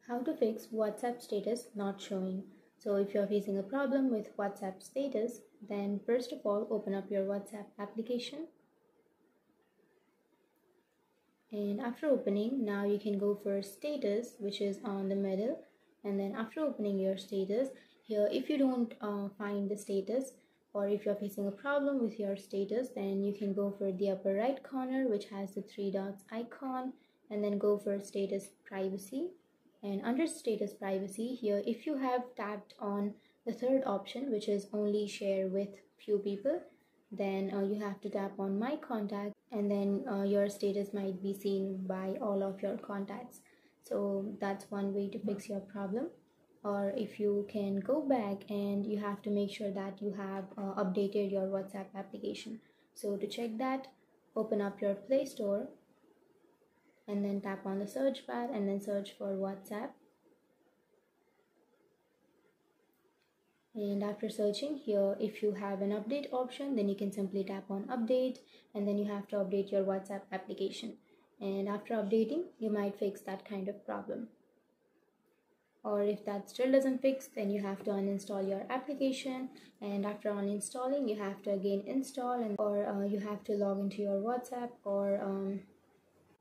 How to fix WhatsApp status not showing. So if you're facing a problem with WhatsApp status, then first of all open up your WhatsApp application, and after opening, now you can go for status, which is on the middle. And then after opening your status here, if you don't find the status, or if you're facing a problem with your status, then you can go for the upper right corner, which has the three dots icon, and then go for status privacy. And under status privacy here, if you have tapped on the third option, which is only share with few people, then you have to tap on my contact, and then your status might be seen by all of your contacts. So that's one way to fix your problem. Or if you can go back, and you have to make sure that you have updated your WhatsApp application. So to check that, open up your Play Store and then tap on the search bar and then search for WhatsApp. And after searching here, if you have an update option, then you can simply tap on update, and then you have to update your WhatsApp application. And after updating, you might fix that kind of problem. Or if that still doesn't fix, then you have to uninstall your application, and after uninstalling, you have to again install, or you have to log into your WhatsApp, or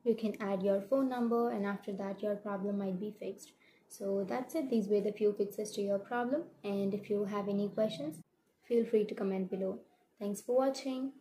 you can add your phone number, and after that your problem might be fixed. So that's it. These were the few fixes to your problem, and if you have any questions, feel free to comment below. Thanks for watching.